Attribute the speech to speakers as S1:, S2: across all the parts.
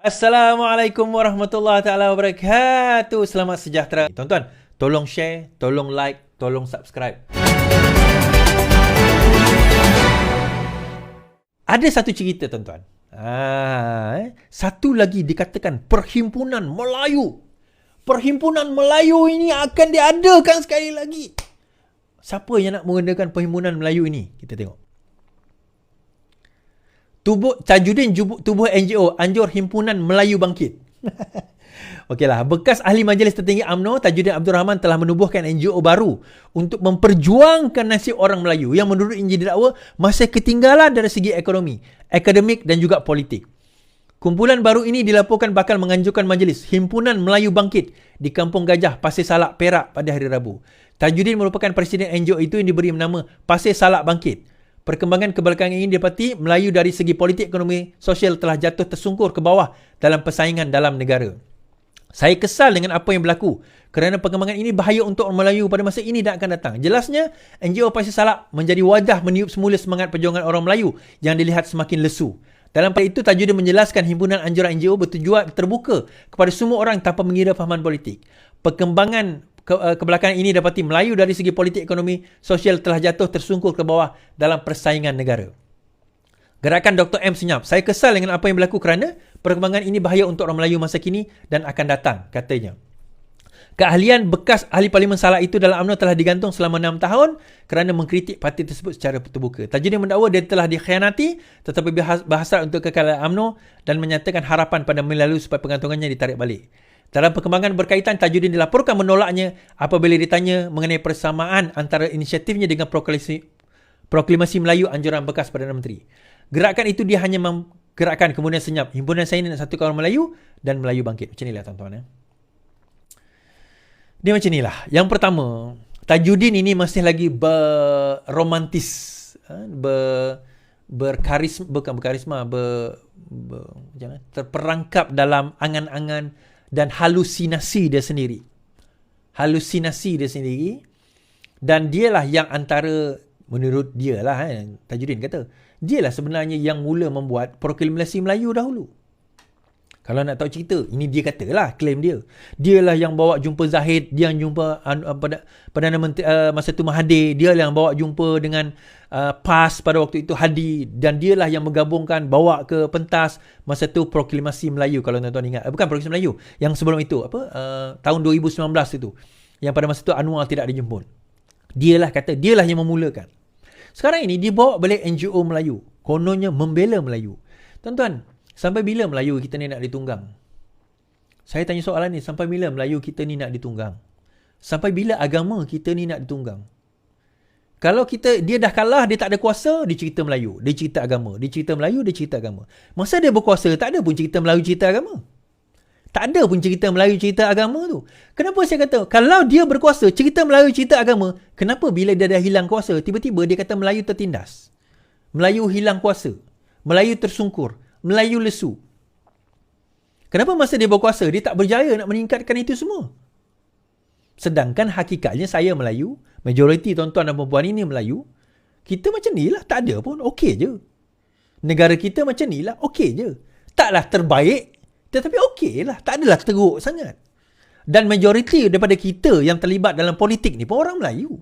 S1: Assalamualaikum warahmatullahi taala wabarakatuh. Selamat sejahtera. Tuan-tuan, tolong share, tolong like, tolong subscribe. Ada satu cerita tuan-tuan. Satu lagi dikatakan Perhimpunan Melayu. Perhimpunan Melayu ini akan diadakan sekali lagi. Siapa yang nak mengadakan Perhimpunan Melayu ini? Kita tengok. Tajudin tubuh NGO anjur Himpunan Melayu bangkit. Okeylah, bekas ahli majlis tertinggi UMNO Tajudin Abdul Rahman telah menubuhkan NGO baru untuk memperjuangkan nasib orang Melayu yang menurutnya didakwa masih ketinggalan dari segi ekonomi, akademik dan juga politik. Kumpulan baru ini dilaporkan bakal menganjurkan majlis Himpunan Melayu Bangkit di Kampung Gajah, Pasir Salak, Perak pada hari Rabu. Tajudin merupakan presiden NGO itu yang diberi nama Pasir Salak Bangkit. Perkembangan kebelakangan ini didapati Melayu dari segi politik, ekonomi, sosial telah jatuh tersungkur ke bawah dalam persaingan dalam negara. Saya kesal dengan apa yang berlaku kerana perkembangan ini bahaya untuk orang Melayu pada masa ini dan akan datang. Jelasnya, NGO Pasir Salak menjadi wadah meniup semula semangat perjuangan orang Melayu yang dilihat semakin lesu. Dalam pada itu, Tajudin menjelaskan himpunan anjuran NGO bertujuan terbuka kepada semua orang tanpa mengira fahaman politik. Perkembangan kebelakangan ini dapati Melayu dari segi politik, ekonomi, sosial telah jatuh tersungkur ke bawah dalam persaingan negara. Gerakan Dr. M senyap. Saya kesal dengan apa yang berlaku kerana perkembangan ini bahaya untuk orang Melayu masa kini dan akan datang, katanya. Keahlian bekas ahli Parlimen Salak itu dalam UMNO telah digantung selama 6 tahun kerana mengkritik parti tersebut secara terbuka. Tajudin mendakwa dia telah dikhianati tetapi berhasrat untuk kekalahan UMNO dan menyatakan harapan pada Melayu supaya pengantungannya ditarik balik. Dalam perkembangan berkaitan, Tajudin dilaporkan menolaknya apabila ditanya mengenai persamaan antara inisiatifnya dengan proklamasi Melayu anjuran bekas Perdana Menteri. Gerakan itu dia hanya menggerakkan kemudian senyap. Himpunan saya ini nak satukan orang Melayu dan Melayu bangkit. Macam inilah tuan-tuan. Dia macam inilah. Yang pertama, Tajudin ini masih lagi berromantis, terperangkap dalam angan-angan dan halusinasi dia sendiri. Dan dialah yang antara, menurut dialah, Tajudin kata, dialah sebenarnya yang mula membuat proklamasi Melayu dahulu. Kalau nak tahu cerita, ini dia katalah, klaim dia. Dialah yang bawa jumpa Zahid, dia yang jumpa Perdana Menteri masa tu Mahathir, dialah yang bawa jumpa dengan PAS pada waktu itu Hadi, dan dialah yang menggabungkan, bawa ke pentas masa tu proklamasi Melayu, kalau tuan-tuan ingat. Bukan proklamasi Melayu, yang sebelum itu, tahun 2019 itu, yang pada masa tu Anwar tidak dijemput. Dialah kata, dialah yang memulakan. Sekarang ini dia bawa balik NGO Melayu, kononnya membela Melayu. Tuan-tuan, sampai bila Melayu kita ni nak ditunggang? Saya tanya soalan ni, sampai bila Melayu kita ni nak ditunggang? Sampai bila agama kita ni nak ditunggang? Kalau dia dah kalah, dia tak ada kuasa, dia cerita Melayu, dia cerita agama, dia cerita Melayu, dia cerita agama. Masa dia berkuasa, tak ada pun cerita Melayu, cerita agama. Tak ada pun cerita Melayu, cerita agama tu. Kenapa saya kata, kalau dia berkuasa, cerita Melayu, cerita agama, kenapa bila dia dah hilang kuasa, tiba-tiba dia kata Melayu tertindas? Melayu hilang kuasa. Melayu tersungkur. Melayu lesu. Kenapa masa dia berkuasa, dia tak berjaya nak meningkatkan itu semua? Sedangkan hakikatnya saya Melayu, majoriti tuan-tuan dan perempuan ini Melayu, kita macam ni lah, tak ada pun, okey je. Negara kita macam ni lah, okey je. Taklah terbaik, tetapi okey lah, tak adalah teruk sangat. Dan majoriti daripada kita yang terlibat dalam politik ni pun orang Melayu.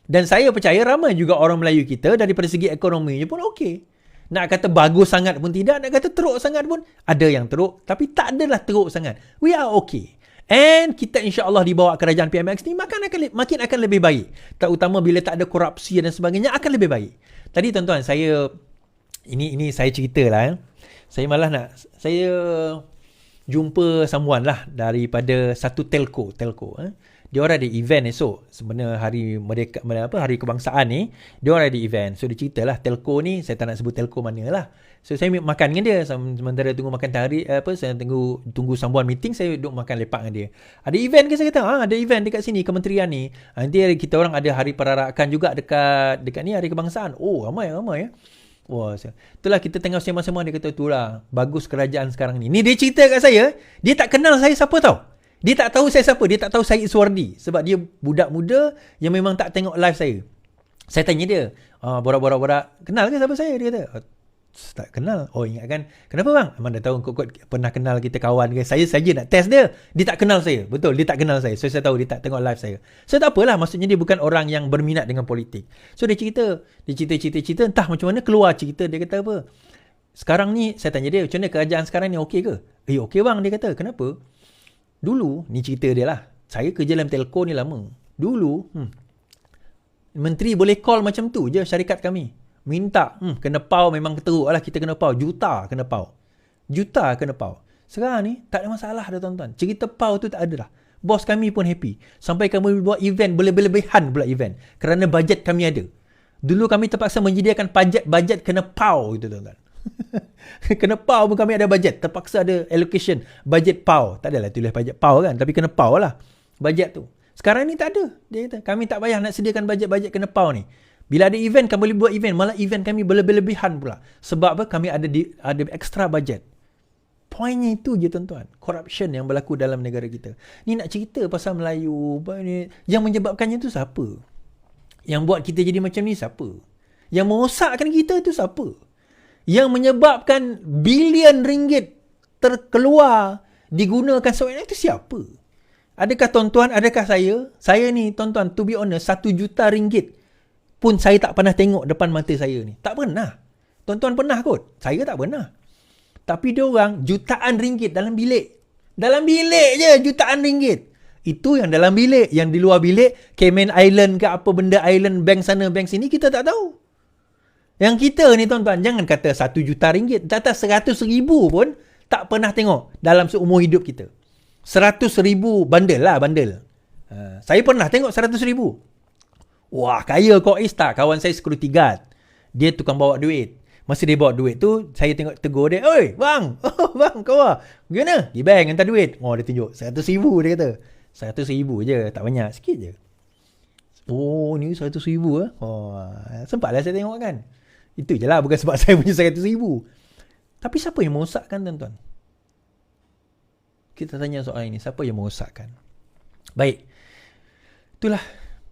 S1: Dan saya percaya ramai juga orang Melayu kita daripada segi ekonominya pun okey. Nak kata bagus sangat pun tidak, nak kata teruk sangat pun ada yang teruk, tapi tak adalah teruk sangat. We are okay. And kita insya-Allah di bawah kerajaan PMX ni makin akan lebih baik. Terutama bila tak ada korupsi dan sebagainya, akan lebih baik. Tadi tuan-tuan, saya ini saya ceritalah. Saya jumpa someone lah daripada satu telco. Dia orang ada event esok. Sebenarnya hari Merdeka, hari kebangsaan ni, dia orang ada event. So dia ceritalah telco ni, saya tak nak sebut telco mana lah. So saya makan dengan dia sementara tunggu makan hari saya tunggu sambungan meeting, saya duduk makan lepak dengan dia. Ada event ke, saya kata? Ada event dekat sini kementerian ni. Nanti kita orang ada hari perarakan juga dekat ni hari kebangsaan. Oh, ramai ya. Wah, itulah kita tengok sembang-sembang, dia kata itulah bagus kerajaan sekarang ni. Ni dia cerita kat saya, dia tak kenal saya siapa tau. Dia tak tahu saya siapa, dia tak tahu saya Iswardi sebab dia budak muda yang memang tak tengok live saya. Saya tanya dia, borak-borak, kenal ke siapa saya? Dia kata, Tak kenal. Oh, ingatkan. Kenapa bang? Abang dah tahu kot pernah kenal kita kawan ke. Saya saja nak test dia. Dia tak kenal saya. Betul, dia tak kenal saya. So, saya tahu dia tak tengok live saya. So, tak apalah. Maksudnya dia bukan orang yang berminat dengan politik. So, dia cerita. Entah macam mana keluar cerita. Dia kata apa? Sekarang ni, saya tanya dia, macam mana kerajaan sekarang ni okey ke? Okey bang, dia kata. Kenapa? Dulu, ni cerita dia lah. Saya kerja dalam telco ni lama. Dulu, menteri boleh call macam tu je syarikat kami. Minta, kena pau memang teruk lah, kita kena pau. Juta kena pau. Sekarang ni, tak ada masalah dah tuan-tuan. Cerita pau tu tak ada dah. Bos kami pun happy. Sampai kami buat event, berlebihan pula event. Kerana bajet kami ada. Dulu kami terpaksa menyediakan bajet kena pau gitu tuan-tuan. Kena pau pun kami ada bajet. Terpaksa ada allocation, bajet pau. Tak adalah tulis bajet pau kan, tapi kena pau lah bajet tu. Sekarang ni tak ada. Dia kata, kami tak payah nak sediakan bajet-bajet kena pau ni. Bila ada event, kami boleh buat event. Malah event kami berlebihan pula. Sebab apa? Kami ada extra budget. Poinnya itu je tuan-tuan. Corruption yang berlaku dalam negara kita. Ni nak cerita pasal Melayu. Yang menyebabkannya tu siapa? Yang buat kita jadi macam ni siapa? Yang merosakkan kita tu siapa? Yang menyebabkan bilion ringgit terkeluar digunakan sewenang itu siapa? Adakah tuan-tuan, adakah saya? Saya ni tuan-tuan, to be honest, 1 juta ringgit pun saya tak pernah tengok depan mata saya ni. Tak pernah. Tuan-tuan pernah kot? Saya tak pernah. Tapi diorang jutaan ringgit dalam bilik. Dalam bilik je jutaan ringgit. Itu yang dalam bilik. Yang di luar bilik, Cayman Island ke apa benda island, bank sana, bank sini, kita tak tahu. Yang kita ni tuan-tuan, jangan kata 1 juta ringgit. Kata 100,000 pun tak pernah tengok dalam seumur hidup kita. 100,000 bandel lah, bandel. Saya pernah tengok 100,000. Wah, kaya kau tak? Kawan saya security guard. Dia tukang bawa duit. Masa dia bawa duit tu, saya tengok tegur dia. Oi, bang! Oh, bang, kau lah. Gimana? Di bank, hantar duit. Oh, dia tunjuk. 100,000 dia kata. 100,000 je, tak banyak. Sikit je. Oh, ni 100,000 lah. Oh, sempatlah saya tengok kan. Itu je lah, bukan sebab saya punya 100,000. Tapi siapa yang merosakkan tuan-tuan? Kita tanya soal ini. Siapa yang merosakkan? Baik. Itulah.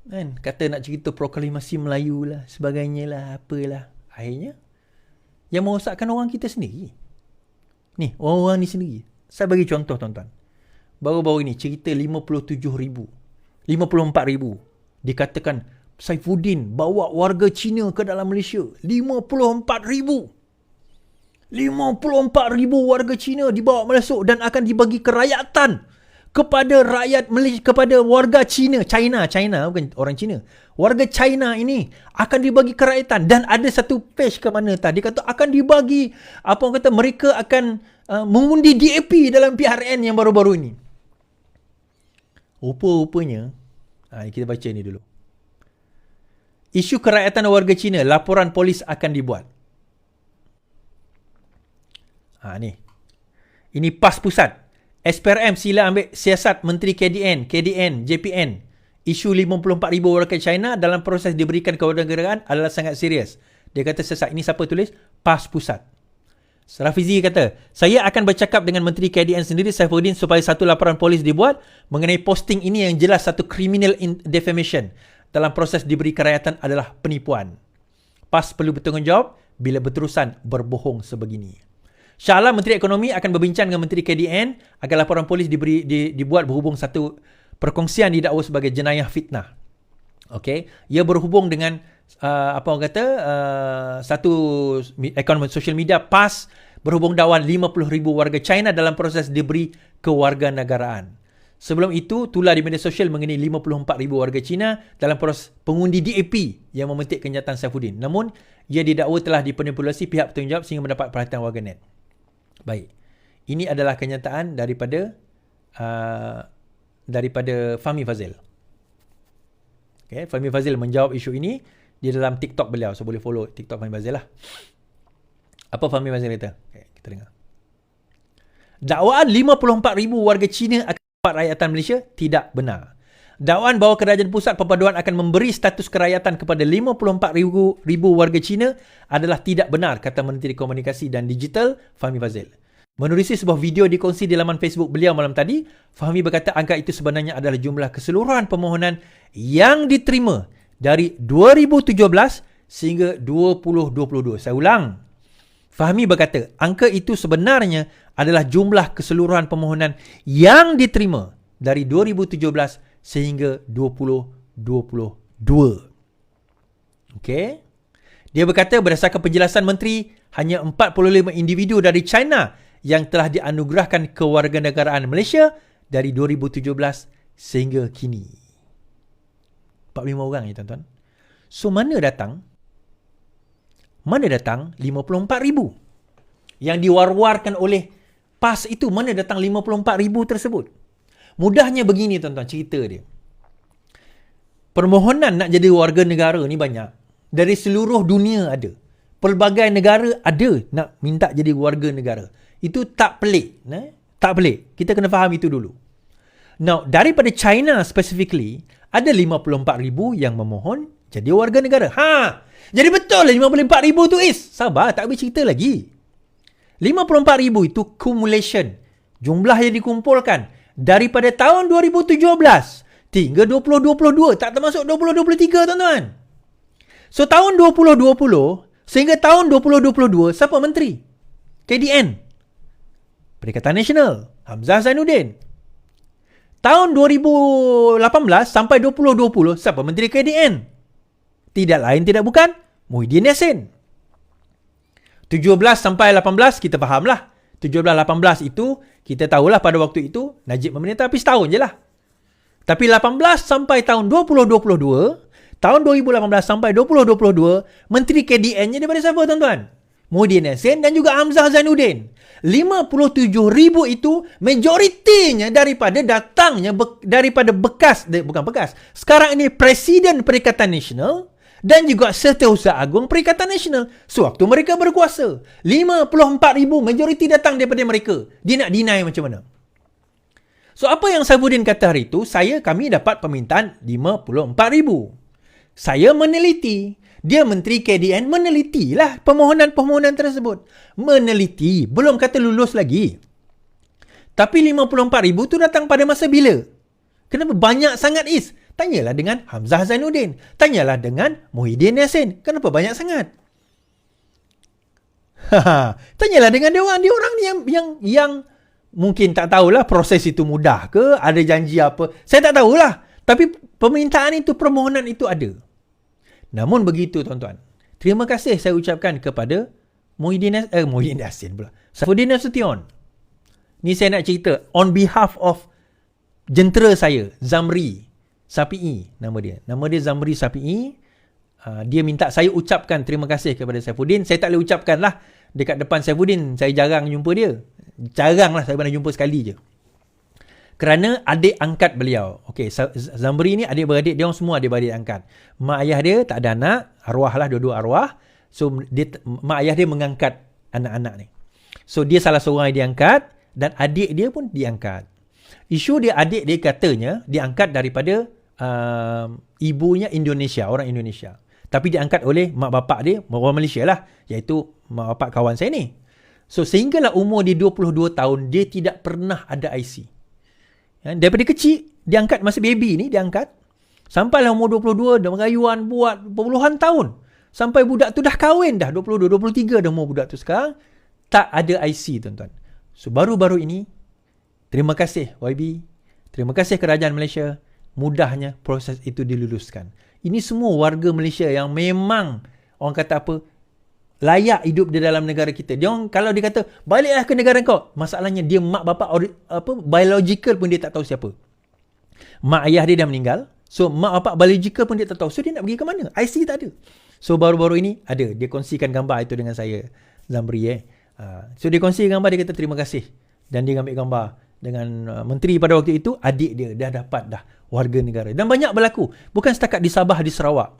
S1: Kan? Kata nak cerita proklamasi Melayu lah, sebagainya lah, apalah. Akhirnya, yang merosakkan orang kita sendiri. Ni, orang-orang ni sendiri. Saya bagi contoh tuan-tuan. Baru-baru ini, cerita 57,000. 54,000. Dikatakan, Saifuddin bawa warga Cina ke dalam Malaysia. 54,000. 54,000 warga Cina dibawa masuk dan akan dibagi kerakyatan kepada rakyat Malaysia, kepada warga China bukan orang Cina. Warga China ini akan dibagi kerakyatan dan ada satu page ke mana tadi kata akan dibagi apa orang kata mereka akan mengundi DAP dalam PRN yang baru-baru ini. Rupa-rupanya kita baca ni dulu. Isu kerakyatan warga Cina, laporan polis akan dibuat. Ni. Ini PAS Pusat. SPRM sila ambil siasat Menteri KDN, JPN. Isu 54,000 warga China dalam proses diberikan kewarganegaraan adalah sangat serius. Dia kata sesat. Ini siapa tulis? PAS Pusat. Rafizi kata, saya akan bercakap dengan Menteri KDN sendiri, Saifuddin, supaya satu laporan polis dibuat mengenai posting ini yang jelas satu criminal defamation. Dalam proses diberi kerakyatan adalah penipuan. PAS perlu bertanggungjawab bila berterusan berbohong sebegini. InsyaAllah Menteri Ekonomi akan berbincang dengan Menteri KDN agar laporan polis dibuat berhubung satu perkongsian didakwa sebagai jenayah fitnah. Okey, ia berhubung dengan apa orang kata satu akaun social media PAS berhubung dakwan 50,000 warga China dalam proses diberi kewarganegaraan. Sebelum itu, tular di media sosial mengenai 54,000 warga Cina dalam proses pengundi DAP yang memetik kenyataan Saifuddin. Namun, ia didakwa telah dimanipulasi pihak bertanggungjawab sehingga mendapat perhatian warganet. Baik. Ini adalah kenyataan daripada Fahmi Fadzil. Okay, Fahmi Fadzil menjawab isu ini di dalam TikTok beliau. So boleh follow TikTok Fahmi Fadzil lah. Apa Fahmi Fadzil kata? Okay, kita dengar. Dakwaan 54,000 warga Cina akan dapat rakyatan Malaysia tidak benar. Dakwaan bahawa Kerajaan Pusat Perpaduan akan memberi status kerakyatan kepada 54,000 warga Cina adalah tidak benar, kata Menteri Komunikasi dan Digital Fahmi Fadzil. Menerusi sebuah video dikongsi di laman Facebook beliau malam tadi, Fahmi berkata angka itu sebenarnya adalah jumlah keseluruhan permohonan yang diterima dari 2017 sehingga 2022. Saya ulang. Fahmi berkata, angka itu sebenarnya adalah jumlah keseluruhan permohonan yang diterima dari 2017 sehingga 2022. Okey. Dia berkata berdasarkan penjelasan menteri, hanya 45 individu dari China yang telah dianugerahkan kewarganegaraan Malaysia dari 2017 sehingga kini. 45 orang ya tuan-tuan. So mana datang 54,000 yang diwar-warkan oleh PAS itu? Mana datang 54,000 tersebut? Mudahnya begini tuan-tuan, cerita dia. Permohonan nak jadi warga negara ni banyak. Dari seluruh dunia ada. Pelbagai negara ada nak minta jadi warga negara. Itu tak pelik. Tak pelik. Kita kena faham itu dulu. Now, daripada China specifically, ada 54,000 yang memohon jadi warga negara. Jadi betul lah 54,000 tu Is. Sabar, tak habis cerita lagi. 54,000 itu cumulation. Jumlah yang dikumpulkan daripada tahun 2017 hingga 2022. Tak termasuk 2023 tuan-tuan. So tahun 2020 sehingga tahun 2022, siapa menteri? KDN. Perikatan Nasional. Hamzah Zainuddin. Tahun 2018 sampai 2020, siapa menteri KDN? Tidak lain tidak bukan Muhyiddin Yassin. 17 sampai 18 kita fahamlah. 17-18 itu kita tahulah pada waktu itu Najib memerintah tapi setahun je lah. Tapi 18 sampai tahun 2022, tahun 2018 sampai 2022, menteri KDN-nya daripada siapa tuan-tuan? Muhyiddin Yassin dan juga Hamzah Zainuddin. 57,000 itu majoritinya daripada datangnya daripada bukan bekas. Sekarang ini Presiden Perikatan Nasional dan juga Setiausaha Agung Perikatan Nasional sewaktu mereka berkuasa. 54,000 majoriti datang daripada mereka. Dia nak deny macam mana? So apa yang Saifuddin kata hari itu, kami dapat permintaan 54,000. Saya meneliti. Dia menteri KDN menelitilah permohonan-permohonan tersebut. Meneliti. Belum kata lulus lagi. Tapi 54,000 tu datang pada masa bila? Kenapa banyak sangat Is? Tanyalah dengan Hamzah Zainuddin. Tanyalah dengan Muhyiddin Yassin. Kenapa banyak sangat? Tanyalah dengan dia orang ni yang mungkin tak tahulah proses itu mudah ke, ada janji apa. Saya tak tahulah. Tapi permintaan itu, permohonan itu ada. Namun begitu tuan-tuan. Terima kasih saya ucapkan kepada Muhyiddin Yassin pula. Saifuddin Nasution. Ni saya nak cerita on behalf of jentera saya, Zamri Sapi'i nama dia. Nama dia Zamri Sapi'i. Dia minta saya ucapkan terima kasih kepada Saifuddin. Saya tak boleh ucapkan lah dekat depan Saifuddin. Saya jarang jumpa dia. Jarang lah, saya pernah jumpa sekali je. Kerana adik angkat beliau. Okey, Zamri ni adik-beradik, dia orang semua adik-beradik angkat. Mak ayah dia tak ada anak, arwah lah, dua-dua arwah. So mak ayah dia mengangkat anak-anak ni. So dia salah seorang yang diangkat dan adik dia pun diangkat. Isu dia, adik dia katanya diangkat daripada ibunya Indonesia, orang Indonesia. Tapi diangkat oleh mak bapak dia, orang Malaysia lah, iaitu mak bapak kawan saya ni. So sehinggalah umur dia 22 tahun, dia tidak pernah ada IC. Daripada kecil, dia angkat masa baby ni, dia angkat. Sampailah umur 22, dah merayuan buat puluhan tahun. Sampai budak tu dah kahwin dah, 22, 23 dah umur budak tu sekarang. Tak ada IC tuan-tuan. So baru-baru ini, terima kasih YB, terima kasih Kerajaan Malaysia, mudahnya proses itu diluluskan. Ini semua warga Malaysia yang memang, orang kata apa, layak hidup di dalam negara kita. Dia orang, kalau dia kata baliklah ke negara kau, masalahnya dia mak bapak biological pun dia tak tahu siapa. Mak ayah dia dah meninggal. So mak bapak biological pun dia tak tahu. So dia nak pergi ke mana? IC tak ada. So baru-baru ini ada, dia kongsikan gambar itu dengan saya, Zamri. So dia kongsikan gambar, dia kata terima kasih. Dan dia ambil gambar dengan menteri pada waktu itu, adik dia dah dapat dah warga negara. Dan banyak berlaku. Bukan setakat di Sabah, di Sarawak.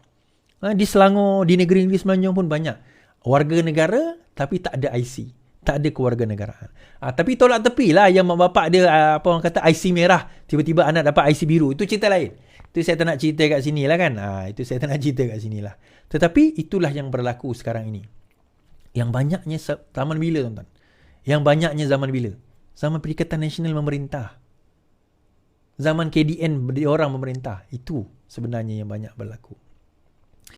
S1: Di Selangor, di negeri-negeri Semenanjung pun banyak. Warga negara tapi tak ada IC, tak ada kewarganegaraan. Tapi tolak tepi lah yang mak bapak dia orang kata IC merah, tiba-tiba anak dapat IC biru. Itu cerita lain. Itu saya tak nak cerita kat sini lah kan. Itu saya tak nak cerita kat sini lah. Tetapi itulah yang berlaku sekarang ini. Yang banyaknya zaman bila tuan-tuan? Yang banyaknya zaman bila? Zaman Perikatan Nasional memerintah. Zaman KDN orang memerintah. Itu sebenarnya yang banyak berlaku.